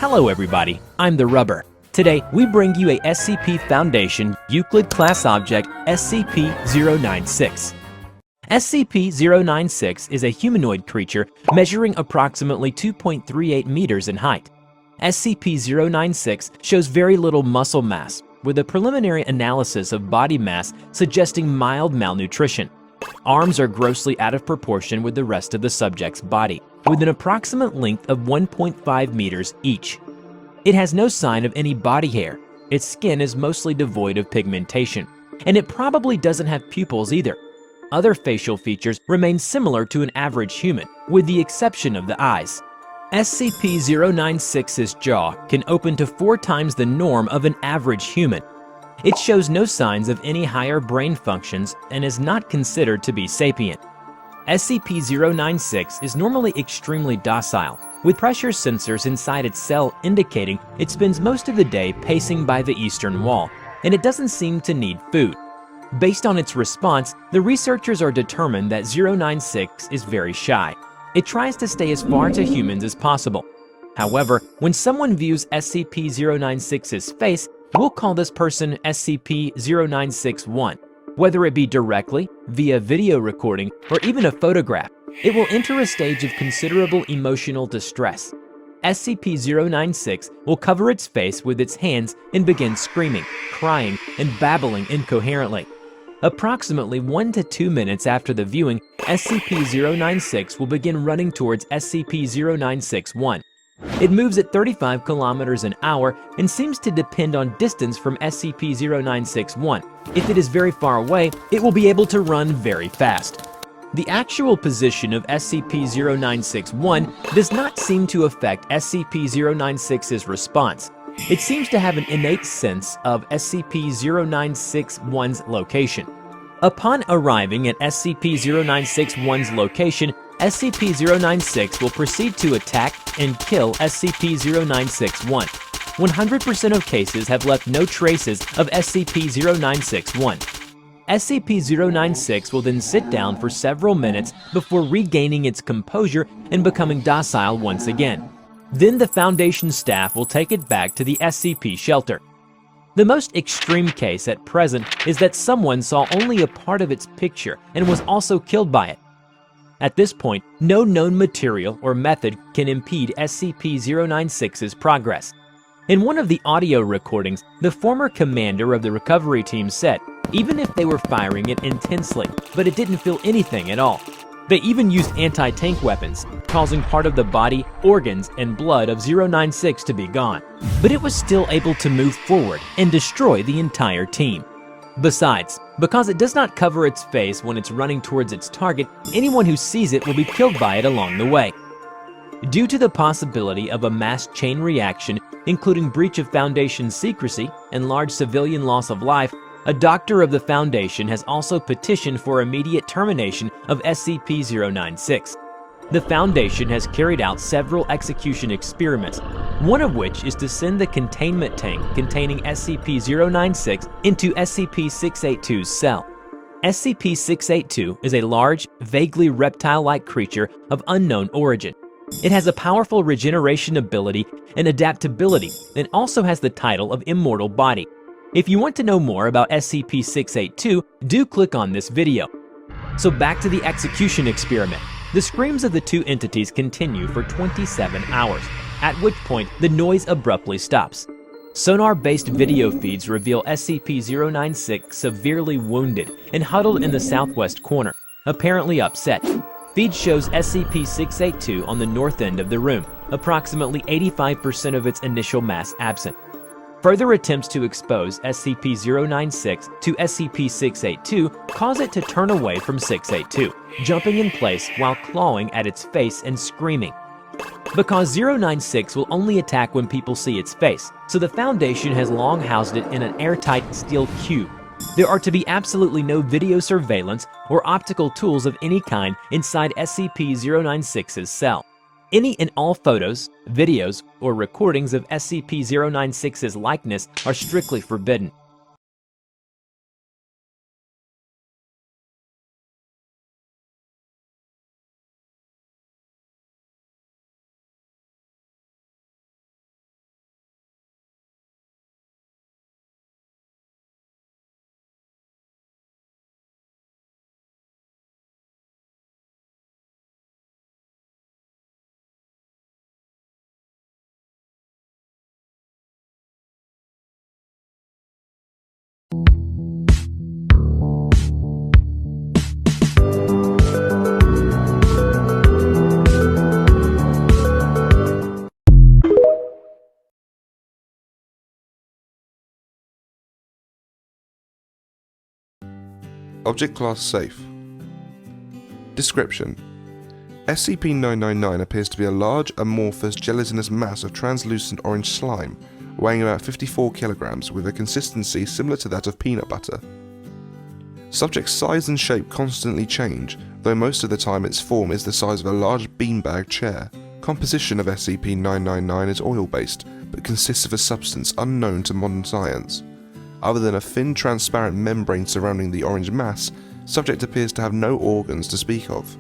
Hello everybody, I'm the Rubber. Today, we bring you a SCP Foundation Euclid Class Object SCP-096. SCP-096 is a humanoid creature measuring approximately 2.38 meters in height. SCP-096 shows very little muscle mass, with a preliminary analysis of body mass suggesting mild malnutrition. Arms are grossly out of proportion with the rest of the subject's body, with an approximate length of 1.5 meters each. It has no sign of any body hair, its skin is mostly devoid of pigmentation, and it probably doesn't have pupils either. Other facial features remain similar to an average human, with the exception of the eyes. SCP-096's jaw can open to 4 times the norm of an average human. It shows no signs of any higher brain functions and is not considered to be sapient. SCP-096 is normally extremely docile, with pressure sensors inside its cell indicating it spends most of the day pacing by the eastern wall, and it doesn't seem to need food. Based on its response, the researchers are determined that 096 is very shy. It tries to stay as far to humans as possible. However, when someone views SCP-096's face, we'll call this person SCP-0961. Whether it be directly, via video recording, or even a photograph, it will enter a stage of considerable emotional distress. SCP-096 will cover its face with its hands and begin screaming, crying, and babbling incoherently. Approximately 1 to 2 minutes after the viewing, SCP-096 will begin running towards SCP-0961. It moves at 35 kilometers an hour and seems to depend on distance from SCP-0961. If it is very far away, it will be able to run very fast. The actual position of SCP-0961 does not seem to affect SCP-096's response. It seems to have an innate sense of SCP-0961's location. Upon arriving at SCP-0961's location, SCP-096 will proceed to attack and kill SCP-0961. 100% of cases have left no traces of SCP-0961. SCP-096 will then sit down for several minutes before regaining its composure and becoming docile once again. Then the Foundation staff will take it back to the SCP shelter. The most extreme case at present is that someone saw only a part of its picture and was also killed by it. At this point, no known material or method can impede SCP-096's progress. In one of the audio recordings, the former commander of the recovery team said, even if they were firing it intensely, but it didn't feel anything at all. They even used anti-tank weapons, causing part of the body, organs, and blood of 096 to be gone. But it was still able to move forward and destroy the entire team. Besides, because it does not cover its face when it's running towards its target, anyone who sees it will be killed by it along the way. Due to the possibility of a mass chain reaction, including breach of Foundation secrecy and large civilian loss of life, a doctor of the Foundation has also petitioned for immediate termination of SCP-096. The Foundation has carried out several execution experiments, one of which is to send the containment tank containing SCP-096 into SCP-682's cell. SCP-682 is a large, vaguely reptile-like creature of unknown origin. It has a powerful regeneration ability and adaptability, and also has the title of Immortal Body. If you want to know more about SCP-682, do click on this video. So back to the execution experiment. The screams of the two entities continue for 27 hours, at which point the noise abruptly stops. Sonar-based video feeds reveal SCP-096 severely wounded and huddled in the southwest corner, apparently upset. Feed shows SCP-682 on the north end of the room, approximately 85% of its initial mass absent. Further attempts to expose SCP-096 to SCP-682 cause it to turn away from 682, jumping in place while clawing at its face and screaming. Because 096 will only attack when people see its face, so the Foundation has long housed it in an airtight steel cube. There are to be absolutely no video surveillance or optical tools of any kind inside SCP-096's cell. Any and all photos, videos, or recordings of SCP-096's likeness are strictly forbidden. Object class safe. Description: SCP-3008 appears to be a large, amorphous, gelatinous mass of translucent orange slime, weighing about 54 kilograms, with a consistency similar to that of peanut butter. Subject's size and shape constantly change, though most of the time its form is the size of a large beanbag chair. Composition of SCP-3008 is oil-based, but consists of a substance unknown to modern science. Other than a thin, transparent membrane surrounding the orange mass, subject appears to have no organs to speak of.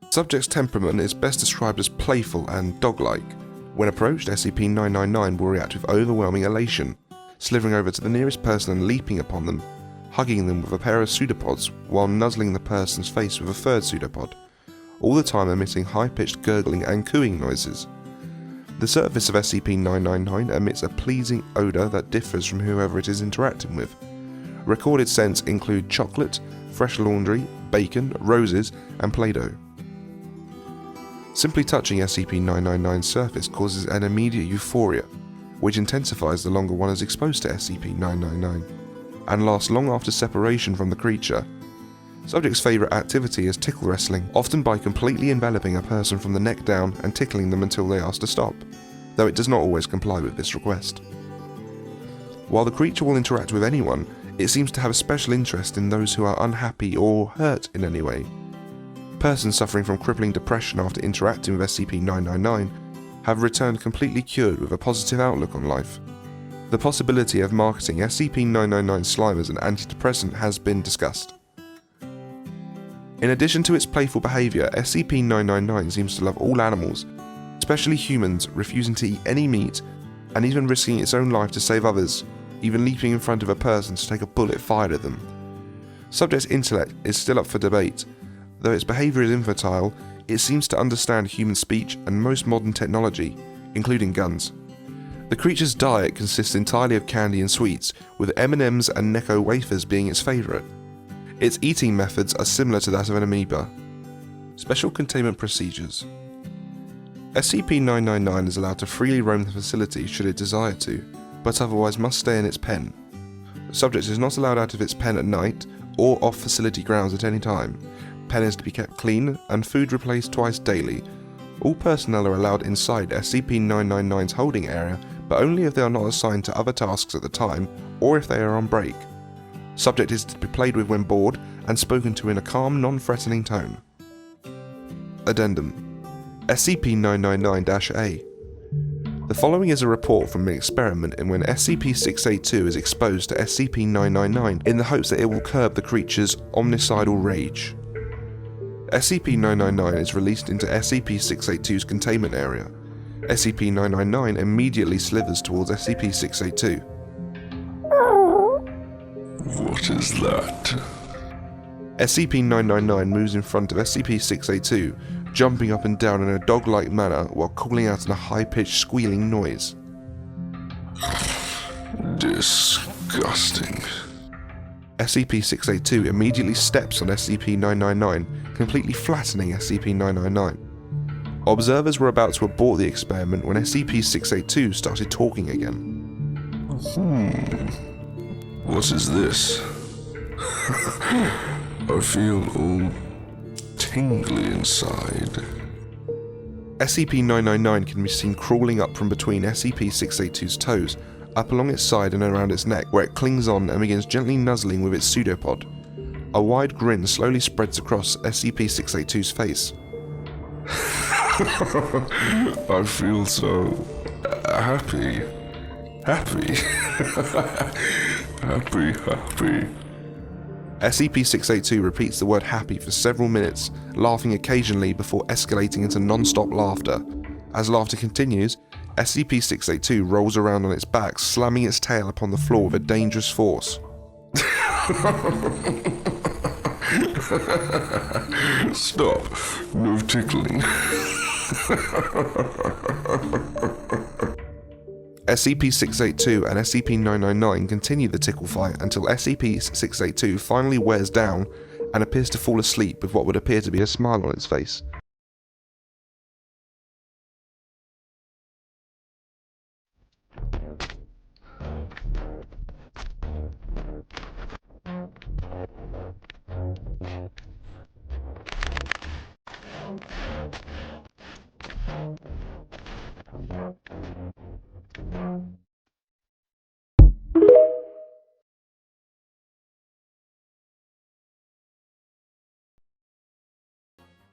Subject's temperament is best described as playful and dog-like. When approached, SCP-3008 will react with overwhelming elation, slithering over to the nearest person and leaping upon them, hugging them with a pair of pseudopods while nuzzling the person's face with a third pseudopod, all the time emitting high-pitched gurgling and cooing noises. The surface of SCP-3008 emits a pleasing odour that differs from whoever it is interacting with. Recorded scents include chocolate, fresh laundry, bacon, roses, and Play-Doh. Simply touching SCP-3008's surface causes an immediate euphoria, which intensifies the longer one is exposed to SCP-3008, and lasts long after separation from the creature. Subject's favourite activity is tickle wrestling, often by completely enveloping a person from the neck down and tickling them until they ask to stop, though it does not always comply with this request. While the creature will interact with anyone, it seems to have a special interest in those who are unhappy or hurt in any way. Persons suffering from crippling depression after interacting with SCP-3008 have returned completely cured with a positive outlook on life. The possibility of marketing SCP-3008 slime as an antidepressant has been discussed. In addition to its playful behaviour, SCP-3008 seems to love all animals, especially humans, refusing to eat any meat, and even risking its own life to save others, even leaping in front of a person to take a bullet fired at them. Subject's intellect is still up for debate. Though its behaviour is infantile, it seems to understand human speech and most modern technology, including guns. The creature's diet consists entirely of candy and sweets, with M&Ms and Necco wafers being its favourite. Its eating methods are similar to that of an amoeba. Special containment procedures. SCP-3008 is allowed to freely roam the facility should it desire to, but otherwise must stay in its pen. The subject is not allowed out of its pen at night or off facility grounds at any time. Pen is to be kept clean and food replaced twice daily. All personnel are allowed inside SCP-3008's holding area, but only if they are not assigned to other tasks at the time or if they are on break. Subject is to be played with when bored and spoken to in a calm, non-threatening tone. Addendum: SCP-3009-A. The following is a report from an experiment in when SCP-682 is exposed to SCP-3009 in the hopes that it will curb the creature's omnicidal rage. SCP-3009 is released into SCP-682's containment area. SCP-3009 immediately slithers towards SCP-682. What is that? SCP-3009 moves in front of SCP-682, jumping up and down in a dog-like manner while calling out in a high-pitched squealing noise. Disgusting. SCP-682 immediately steps on SCP-3009, completely flattening SCP-3009. Observers were about to abort the experiment when SCP-682 started talking again. What is this? I feel all tingly inside. SCP-999 can be seen crawling up from between SCP-682's toes, up along its side and around its neck, where it clings on and begins gently nuzzling with its pseudopod. A wide grin slowly spreads across SCP-682's face. I feel so happy. Happy. Happy. SCP-682 repeats the word happy for several minutes, laughing occasionally before escalating into non-stop laughter. As laughter continues, SCP-682 rolls around on its back, slamming its tail upon the floor with a dangerous force. Stop. No tickling. SCP-682 and SCP-999 continue the tickle fight until SCP-682 finally wears down and appears to fall asleep with what would appear to be a smile on its face.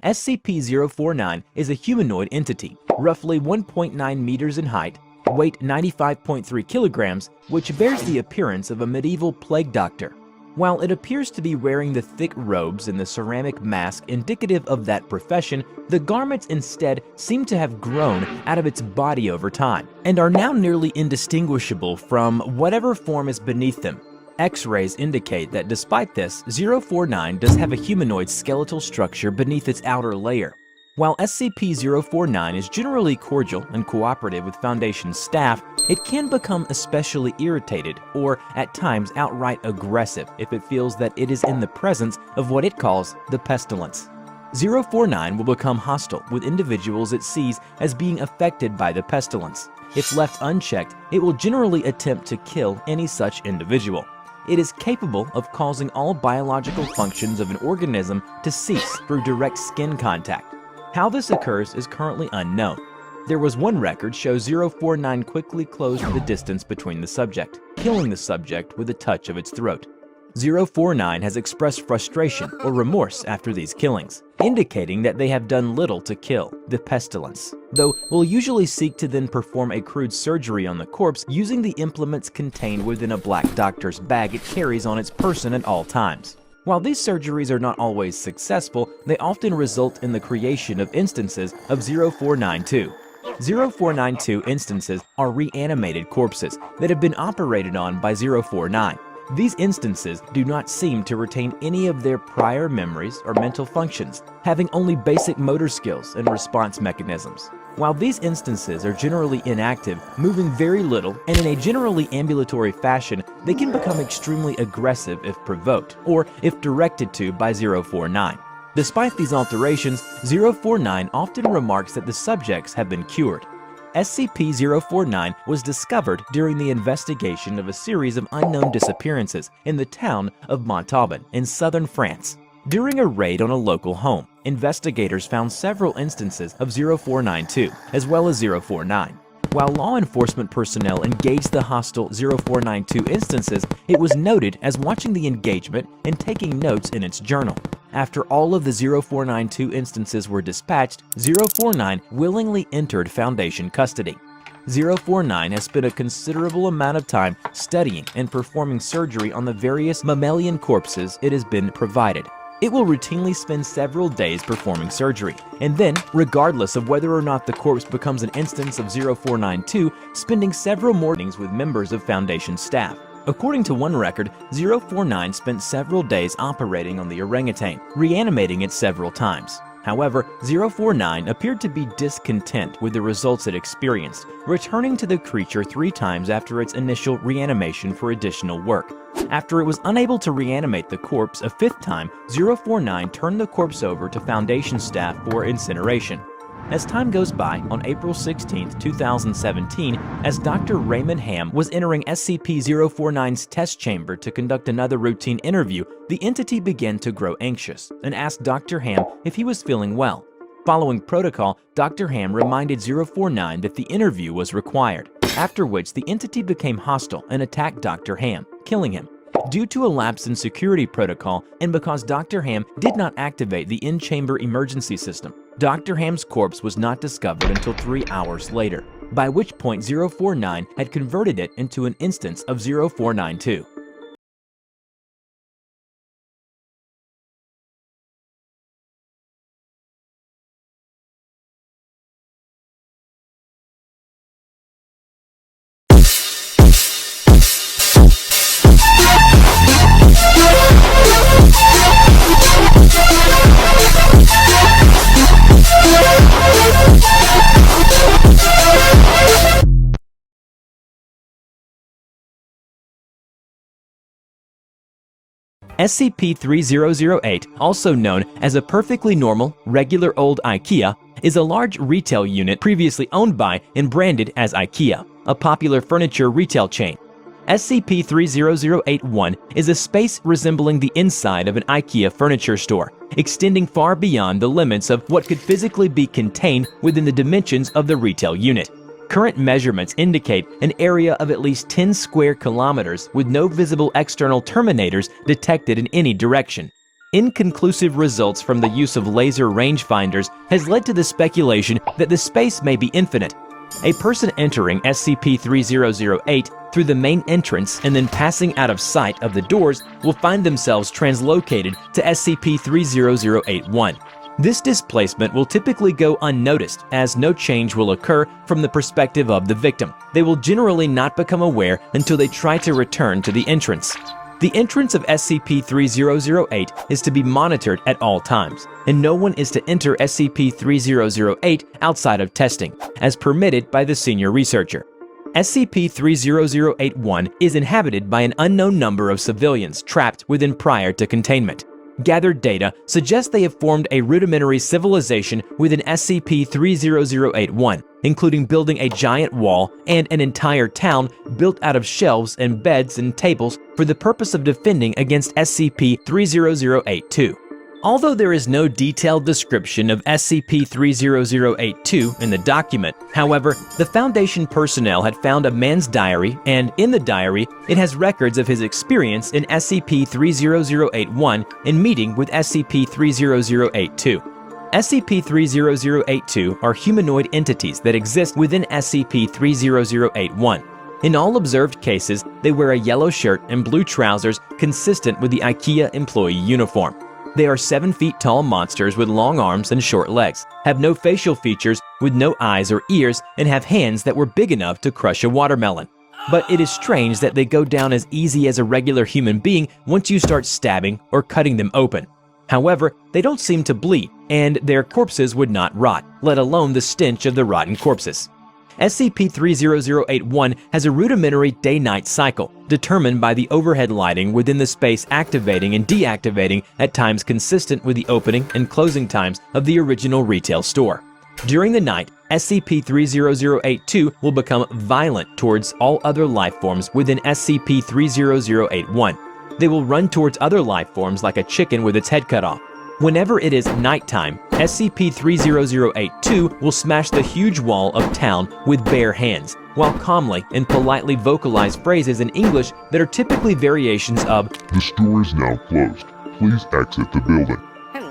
SCP-049 is a humanoid entity, roughly 1.9 meters in height, weight 95.3 kilograms, which bears the appearance of a medieval plague doctor. While it appears to be wearing the thick robes and the ceramic mask indicative of that profession, the garments instead seem to have grown out of its body over time, and are now nearly indistinguishable from whatever form is beneath them. X-rays indicate that despite this, 049 does have a humanoid skeletal structure beneath its outer layer. While SCP-049 is generally cordial and cooperative with Foundation staff, it can become especially irritated or, at times, outright aggressive if it feels that it is in the presence of what it calls the pestilence. 049 will become hostile with individuals it sees as being affected by the pestilence. If left unchecked, it will generally attempt to kill any such individual. It is capable of causing all biological functions of an organism to cease through direct skin contact. How this occurs is currently unknown. There was one record show 049 quickly closed the distance between the subject, killing the subject with a touch of its throat. 049 has expressed frustration or remorse after these killings, indicating that they have done little to kill the pestilence, though will usually seek to then perform a crude surgery on the corpse using the implements contained within a black doctor's bag it carries on its person at all times. While these surgeries are not always successful, they often result in the creation of instances of 0492. 0492 instances are reanimated corpses that have been operated on by 049. These instances do not seem to retain any of their prior memories or mental functions, having only basic motor skills and response mechanisms. While these instances are generally inactive, moving very little, and in a generally ambulatory fashion, they can become extremely aggressive if provoked, or if directed to by 049. Despite these alterations, 049 often remarks that the subjects have been cured. SCP-049 was discovered during the investigation of a series of unknown disappearances in the town of Montauban in southern France. During a raid on a local home, investigators found several instances of 0492 as well as 049. While law enforcement personnel engaged the hostile 0492 instances, it was noted as watching the engagement and taking notes in its journal. After all of the 0492 instances were dispatched, 049 willingly entered Foundation custody. 049 has spent a considerable amount of time studying and performing surgery on the various mammalian corpses it has been provided. It will routinely spend several days performing surgery, and then, regardless of whether or not the corpse becomes an instance of 0492, spending several mornings with members of Foundation staff. According to one record, 049 spent several days operating on the orangutan, reanimating it several times. However, 049 appeared to be discontent with the results it experienced, returning to the creature 3 times after its initial reanimation for additional work. After it was unable to reanimate the corpse a 5th time, 049 turned the corpse over to Foundation staff for incineration. As time goes by, on April 16, 2017, as Dr. Raymond Ham was entering SCP-049's test chamber to conduct another routine interview, the entity began to grow anxious and asked Dr. Ham if he was feeling well. Following protocol, Dr. Ham reminded 049 that the interview was required, after which the entity became hostile and attacked Dr. Ham, killing him. Due to a lapse in security protocol and because Dr. Ham did not activate the in-chamber emergency system, Dr. Ham's corpse was not discovered until 3 hours later, by which point 049 had converted it into an instance of 0492. SCP-3008, also known as a perfectly normal, regular old IKEA, is a large retail unit previously owned by and branded as IKEA, a popular furniture retail chain. SCP-30081 is a space resembling the inside of an IKEA furniture store, extending far beyond the limits of what could physically be contained within the dimensions of the retail unit. Current measurements indicate an area of at least 10 square kilometers with no visible external terminators detected in any direction. Inconclusive results from the use of laser rangefinders has led to the speculation that the space may be infinite. A person entering SCP-3008 through the main entrance and then passing out of sight of the doors will find themselves translocated to SCP-3081. This displacement will typically go unnoticed, as no change will occur from the perspective of the victim. They will generally not become aware until they try to return to the entrance. The entrance of SCP-3008 is to be monitored at all times, and no one is to enter SCP-3008 outside of testing, as permitted by the senior researcher. SCP-30081 is inhabited by an unknown number of civilians trapped within prior to containment. Gathered data suggests they have formed a rudimentary civilization within SCP-3081, including building a giant wall and an entire town built out of shelves and beds and tables for the purpose of defending against SCP-30082. Although there is no detailed description of SCP-30082 in the document, however, the Foundation personnel had found a man's diary, and in the diary, it has records of his experience in SCP-3081 in meeting with SCP-3082. SCP-3082 are humanoid entities that exist within SCP-3081. In all observed cases, they wear a yellow shirt and blue trousers consistent with the IKEA employee uniform. They are 7 feet tall monsters with long arms and short legs, have no facial features, with no eyes or ears, and have hands that were big enough to crush a watermelon. But it is strange that they go down as easy as a regular human being once you start stabbing or cutting them open. However, they don't seem to bleed, and their corpses would not rot, let alone the stench of the rotten corpses. SCP-3081 has a rudimentary day-night cycle, determined by the overhead lighting within the space activating and deactivating at times consistent with the opening and closing times of the original retail store. During the night, SCP-3082 will become violent towards all other life forms within SCP-3081. They will run towards other life forms like a chicken with its head cut off. Whenever it is nighttime, SCP-3082 will smash the huge wall of town with bare hands, while calmly and politely vocalize phrases in English that are typically variations of "The store is now closed. Please exit the building."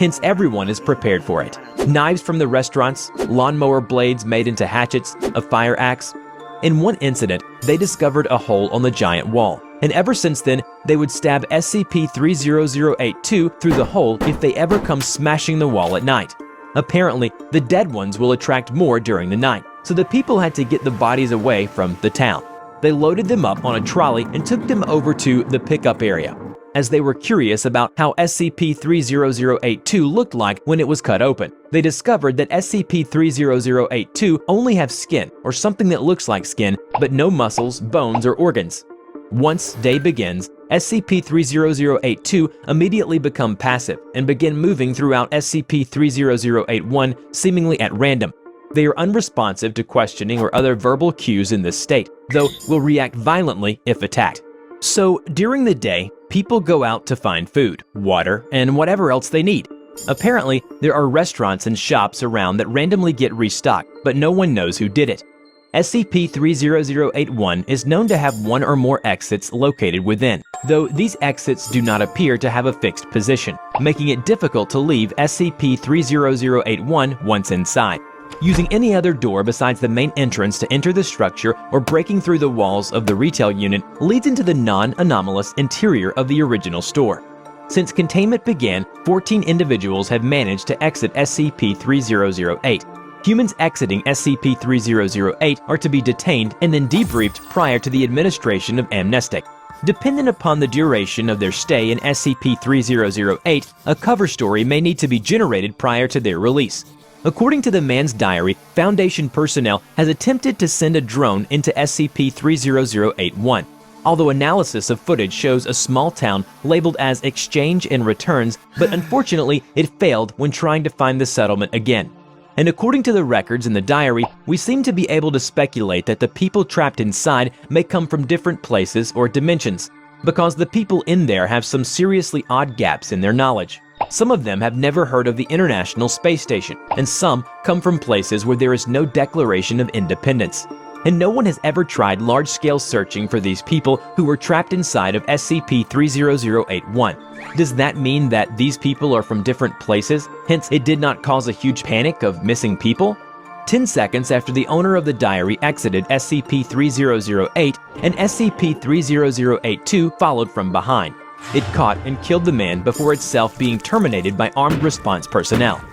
Hence, everyone is prepared for it. Knives from the restaurants, lawnmower blades made into hatchets, a fire axe. In one incident, they discovered a hole on the giant wall, and ever since then, they would stab SCP-3082 through the hole if they ever come smashing the wall at night. Apparently, the dead ones will attract more during the night, so the people had to get the bodies away from the town. They loaded them up on a trolley and took them over to the pickup area, as they were curious about how SCP-3082 looked like when it was cut open. They discovered that SCP-3082 only have skin, or something that looks like skin, but no muscles, bones, or organs. Once day begins, SCP-3082 immediately become passive and begin moving throughout SCP-3081 seemingly at random. They are unresponsive to questioning or other verbal cues in this state, though will react violently if attacked. So, during the day, people go out to find food, water, and whatever else they need. Apparently, there are restaurants and shops around that randomly get restocked, but no one knows who did it. SCP-3081 is known to have one or more exits located within, though these exits do not appear to have a fixed position, making it difficult to leave SCP-3081 once inside. Using any other door besides the main entrance to enter the structure or breaking through the walls of the retail unit leads into the non-anomalous interior of the original store. Since containment began, 14 individuals have managed to exit SCP-3008. Humans exiting SCP-3008 are to be detained and then debriefed prior to the administration of amnestic. Dependent upon the duration of their stay in SCP-3008, a cover story may need to be generated prior to their release. According to the man's diary, Foundation personnel has attempted to send a drone into SCP-3081. Although analysis of footage shows a small town labeled as Exchange and Returns, but unfortunately it failed when trying to find the settlement again. And according to the records in the diary, we seem to be able to speculate that the people trapped inside may come from different places or dimensions, because the people in there have some seriously odd gaps in their knowledge. Some of them have never heard of the International Space Station, and some come from places where there is no declaration of independence. And no one has ever tried large-scale searching for these people who were trapped inside of SCP-30081. Does that mean that these people are from different places, hence it did not cause a huge panic of missing people? 10 seconds after the owner of the diary exited SCP-3008, and SCP-30082 followed from behind. It caught and killed the man before itself being terminated by armed response personnel.